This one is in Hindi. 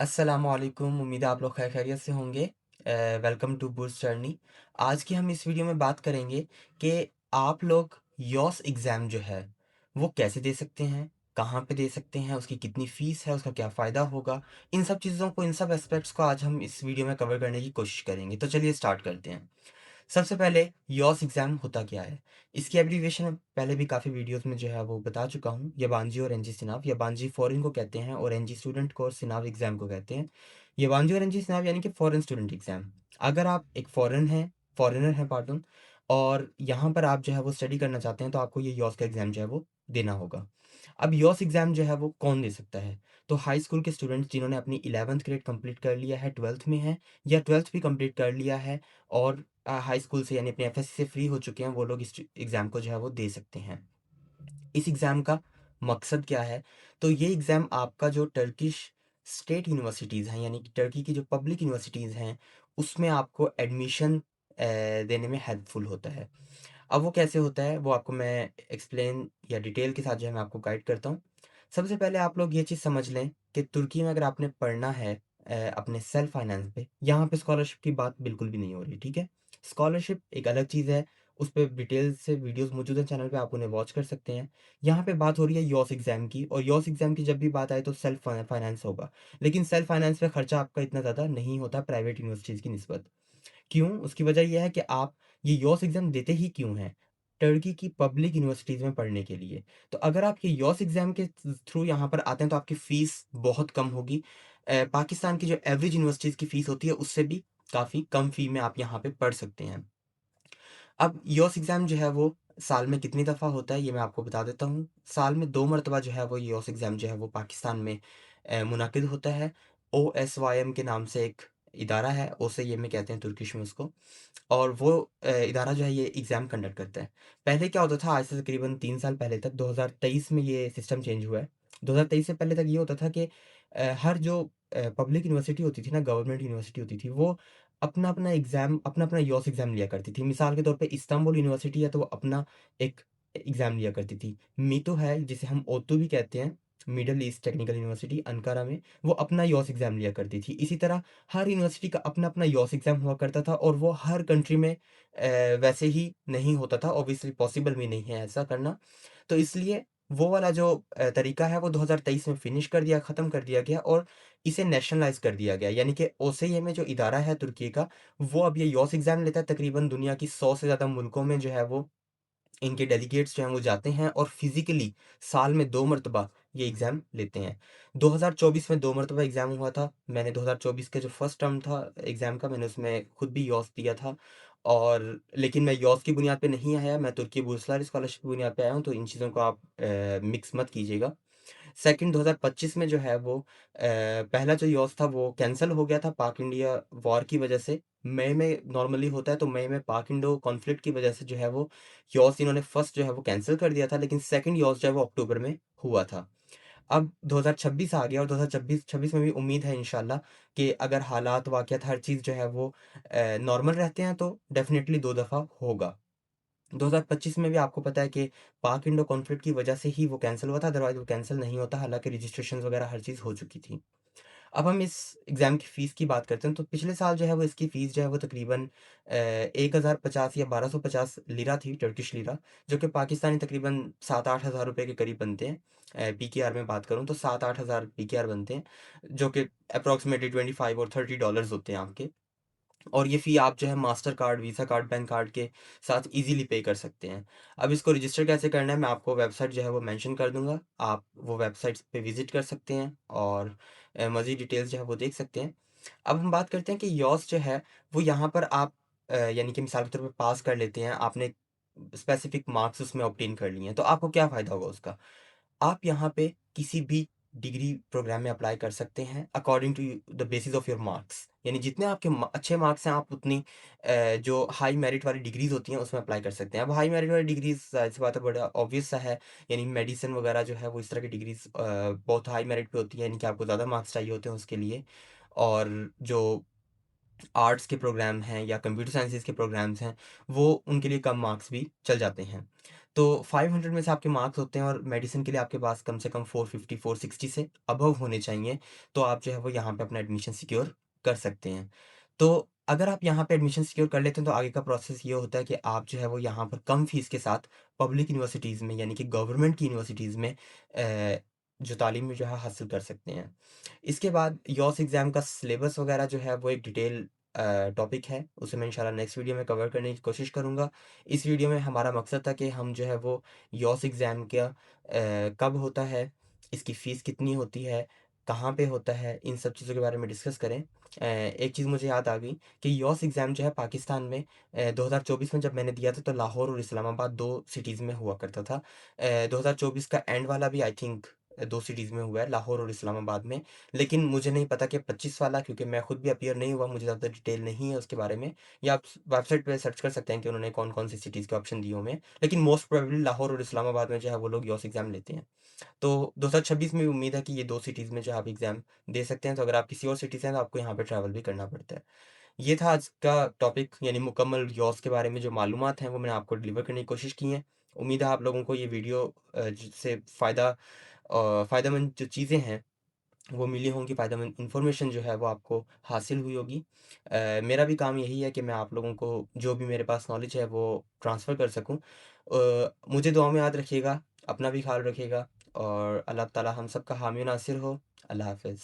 अस्सलामुअलैकुम। उम्मीद है आप लोग खैरियत से होंगे। Welcome to Burs journey. आज की हम इस वीडियो में बात करेंगे कि आप लोग यॉस एग्ज़ाम जो है वो कैसे दे सकते हैं, कहाँ पे दे सकते हैं, उसकी कितनी फ़ीस है, उसका क्या फ़ायदा होगा। इन सब चीज़ों को, इन सब एस्पेक्ट्स को आज हम इस वीडियो में कवर करने की कोशिश करेंगे। तो चलिए स्टार्ट करते हैं। सबसे पहले यॉस एग्ज़ाम होता क्या है? इसकी एब्रिविएशन मैं पहले भी काफ़ी वीडियोज़ में जो है वो बता चुका हूँ। याबांजी और एनजी सिनाव। याबांजी फ़ॉरेन को कहते हैं और एनजी स्टूडेंट को और सिनाव एग्ज़ाम को कहते हैं। याबांजी और एनजी सिनाव यानी कि फ़ॉरेन स्टूडेंट एग्ज़ाम। अगर आप एक फ़ॉरेनर हैं पार्डन, और यहाँ पर आप जो है वो स्टडी करना चाहते हैं तो आपको ये यॉस का एग्ज़ाम जो है वो देना होगा। अब यॉस एग्ज़ाम जो है वो कौन दे सकता है? तो हाई स्कूल के स्टूडेंट्स जिन्होंने अपनी 11th ग्रेड कंप्लीट कर लिया है, 12th में हैं या 12th भी कंप्लीट कर लिया है और हाई स्कूल से यानी अपने एफएससी से फ्री हो चुके हैं, वो लोग इस एग्ज़ाम को जो है वो दे सकते हैं। इस एग्ज़ाम का मकसद क्या है? तो ये एग्ज़ाम आपका जो टर्किश स्टेट यूनिवर्सिटीज़ हैं, यानी कि टर्की की जो पब्लिक यूनिवर्सिटीज़ हैं, उसमें आपको एडमिशन देने में हेल्पफुल होता है। अब वो कैसे होता है, वो आपको मैं एक्सप्लेन या डिटेल के साथ जो है मैं आपको गाइड करता हूँ। सबसे पहले आप लोग ये चीज़ समझ लें कि तुर्की में अगर आपने पढ़ना है अपने सेल्फ फाइनेंस पे, यहाँ पे स्कॉलरशिप की बात बिल्कुल भी नहीं हो रही, ठीक है? स्कॉलरशिप एक अलग चीज़ है, उस पे डिटेल से वीडियोज़ मौजूद हैं चैनल पे, आप उन्हें वॉच कर सकते हैं। यहाँ पे बात हो रही है यॉस एग्ज़ाम की, और यॉस एग्ज़ाम की जब भी बात आए तो सेल्फ फाइनेंस होगा। लेकिन सेल्फ फाइनेंस पे खर्चा आपका इतना ज़्यादा नहीं होता प्राइवेट यूनिवर्सिटीज़ की निस्बत। क्यों? उसकी वजह ये है कि आप ये यॉस एग्ज़ाम देते ही क्यों हैं? टर्की की पब्लिक यूनिवर्सिटीज़ में पढ़ने के लिए। तो अगर आप ये यॉस एग्ज़ाम के थ्रू यहाँ पर आते हैं तो आपकी फ़ीस बहुत कम होगी। पाकिस्तान की जो एवरेज यूनिवर्सिटीज़ की फ़ीस होती है उससे भी काफ़ी कम फ़ी में आप यहाँ पे पढ़ सकते हैं। अब यॉस एग्ज़ाम जो है वो साल में कितनी दफ़ा होता है ये मैं आपको बता देता हूँ। साल में 2 मर्तबा जो है वो यॉस एग्ज़ाम जो है वो पाकिस्तान में मुनक़िद होता है। ओएसवाईएम के नाम से एक इदारा है, ओसीएमए कहते हैं तुर्किश में उसको। और वो इदारा जो है ये एग्ज़ाम कंडक्ट करता है। पहले क्या होता था, आज से तकरीबन 3 साल पहले तक, 2023 में ये सिस्टम चेंज हुआ है। 2023 से पहले तक ये होता था कि हर जो पब्लिक यूनिवर्सिटी होती थी ना, गवर्नमेंट यूनिवर्सिटी होती थी, वो अपना-अपना एग्ज़ाम, अपना-अपना यॉस एग्ज़ाम लिया करती थी। मिसाल के तौर पे इस्तांबुल यूनिवर्सिटी है तो वो अपना एक एग्ज़ाम लिया करती थी। मीतो है जिसे हम ओतू भी कहते हैं, middle east technical university Ankara में, वो अपना यॉस एग्ज़ाम लिया करती थी। इसी तरह हर यूनिवर्सिटी का अपना-अपना यॉस एग्ज़ाम हुआ करता था, और वो हर कंट्री में वैसे ही नहीं होता था, ऑब्वियसली पॉसिबल भी नहीं है ऐसा करना। तो इसलिए वो वाला जो तरीका है वो 2023 में फ़िनिश कर दिया, ख़त्म कर दिया गया और इसे नेशनलाइज़ कर दिया गया। यानी कि ओसीएमए जो इदारा है तुर्की का, वो अब ये यॉस एग्ज़ाम लेता है। तकरीबन दुनिया की 100 से ज़्यादा मुल्कों में जो है वो इनके डेलीगेट्स जो हैं वो जाते हैं और फिज़िकली साल में 2 मर्तबा ये एग्ज़ाम लेते हैं। 2024 में 2 मर्तबा एग्ज़ाम हुआ था। मैंने 2024 का जो फर्स्ट टर्म था एग्ज़ाम का, मैंने उसमें खुद भी यॉस दिया था, और लेकिन मैं यॉस की बुनियाद पे नहीं आया, मैं तुर्की बुर्सलार स्कॉलरशिप की बुनियाद पे आया हूँ, तो इन चीज़ों को आप मिक्स मत कीजिएगा। सेकंड 2025 में जो है वो पहला जो यॉस था वो कैंसल हो गया था पाक इंडिया वॉर की वजह से। मई में नॉर्मली होता है, तो मई में पाक इंडो कॉन्फ्लिक्ट की वजह से जो है वो यॉस इन्होंने फर्स्ट जो है वो कैंसल कर दिया था, लेकिन सेकंड यॉस जो है वो अक्टूबर में हुआ था। अब 2026 आ गया और 2026 में भी उम्मीद है इंशाल्लाह कि अगर हालात, वाक़यात, हर चीज़ जो है वो नॉर्मल रहते हैं तो डेफ़िनेटली 2 दफ़ा होगा। 2025 में भी आपको पता है कि पाक इंडो कॉन्फ्लिक्ट की वजह से ही वो कैंसल हुआ था, अदरवाइज़ वो कैंसल नहीं होता, हालाँकि रजिस्ट्रेशंस वगैरह हर चीज़ हो चुकी थी। अब हम इस एग्ज़ाम की फ़ीस की बात करते हैं, तो पिछले साल जो है वो इसकी फ़ीस जो है वो तकरीबन 1050 या 1250 लिरा थी, टर्किश लिरा, जो कि पाकिस्तानी तकरीबन 7-8 हज़ार रुपए के करीब बनते हैं। पीकेआर में बात करूँ तो 7-8 हज़ार पीकेआर बनते हैं, जो कि अप्रॉक्सिमेटली 25 और $30 होते हैं आपके। और ये फ़ी आप जो है master card, visa card, bank card के साथ ईज़िली पे कर सकते हैं। अब इसको रजिस्टर कैसे करना है, मैं आपको वेबसाइट जो है वो मेंशन कर दूँगा। आप वो वेबसाइट्स पे विज़िट कर सकते हैं और मज़ीद डिटेल्स जो है वो देख सकते हैं। अब हम बात करते हैं कि यॉस जो है वो यहाँ पर आप यानी कि मिसाल के तौर पे पास कर लेते हैं, आपने स्पेसिफ़िक मार्क्स उसमें ऑब्टेन कर लिए हैं, तो आपको क्या फ़ायदा होगा उसका? आप यहाँ पे किसी भी डिग्री प्रोग्राम में अप्लाई कर सकते हैं according to the basis of your marks, यानी जितने आपके अच्छे मार्क्स हैं आप उतनी जो हाई मेरिट वाली डिग्रीज होती हैं उसमें अप्लाई कर सकते हैं। अब हाई मेरिट वाली डिग्रीज जाहिर सी बात है, बड़ा ऑब्वियस सा है, यानी मेडिसिन वगैरह जो है वो इस तरह की डिग्रीज बहुत हाई मेरिट पे होती है, यानी कि आपको ज़्यादा मार्क्स चाहिए होते हैं उसके लिए। और जो आर्ट्स के प्रोग्राम हैं या कंप्यूटर साइंसेज़ के प्रोग्राम्स हैं, वो उनके लिए कम मार्क्स भी चल जाते हैं। तो 500 में से आपके मार्क्स होते हैं और मेडिसिन के लिए आपके पास कम से कम 450 460 से अबव होने चाहिए, तो आप जो है वो यहाँ पे अपना एडमिशन सिक्योर कर सकते हैं। तो अगर आप यहाँ पे एडमिशन सिक्योर कर लेते हैं तो आगे का प्रोसेस ये होता है कि आप जो है वो यहाँ पर कम फीस के साथ पब्लिक यूनिवर्सिटीज़ में यानी कि गवर्नमेंट की यूनिवर्सिटीज़ में जो तालीम जो है हासिल कर सकते हैं। इसके बाद यॉस एग्ज़ाम का सिलेबस वगैरह जो है वो एक डिटेल टॉपिक है, उसे मैं इंशाल्लाह नेक्स्ट वीडियो में कवर करने की कोशिश करूँगा। इस वीडियो में हमारा मकसद था कि हम जो है वो यॉस एग्ज़ाम क्या कब होता है, इसकी फ़ीस कितनी होती है, कहाँ पे होता है, इन सब चीज़ों के बारे में डिस्कस करें। एक चीज़ मुझे याद आ गई कि यॉस एग्ज़ाम जो है पाकिस्तान में 2024 में जब मैंने दिया था तो लाहौर और इस्लामाबाद 2 सिटीज़ में हुआ करता था। 2024 का एंड वाला भी आई थिंक 2 सिटीज़ में हुआ है, लाहौर और इस्लामाबाद में। लेकिन मुझे नहीं पता कि 25 वाला, क्योंकि मैं खुद भी अपीयर नहीं हुआ, मुझे ज़्यादा डिटेल नहीं है उसके बारे में। या आप वेबसाइट पे सर्च कर सकते हैं कि उन्होंने कौन-कौन सी सिटीज़ के ऑप्शन दिए हुए हैं। लेकिन मोस्ट प्रोबेबली लाहौर और इस्लामाबाद में जो है वो लोग यॉस एग्ज़ाम लेते हैं। तो 2026 में भी उम्मीद है कि ये 2 सिटीज़ में जो है आप एग्ज़ाम दे सकते हैं। तो अगर आप किसी और सिटी से हैं तो आपको यहाँ पे ट्रैवल भी करना पड़ता है। ये था आज का टॉपिक, यानी मुकम्मल यॉस के बारे में जो मालूमात हैं वो मैंने आपको डिलीवर करने की कोशिश की हैं। उम्मीद है आप लोगों को ये वीडियो जिससे फ़ायदेमंद जो चीज़ें हैं वो मिली होंगी, फ़ायदेमंद इन्फॉर्मेशन जो है वो आपको हासिल हुई होगी। मेरा भी काम यही है कि मैं आप लोगों को जो भी मेरे पास नॉलेज है वो ट्रांसफ़र कर सकूँ। मुझे दुआ में याद रखिएगा, अपना भी ख़्याल रखिएगा और अल्लाह ताला हम सब का हामी नासिर हो। अल्लाह हाफ़िज़।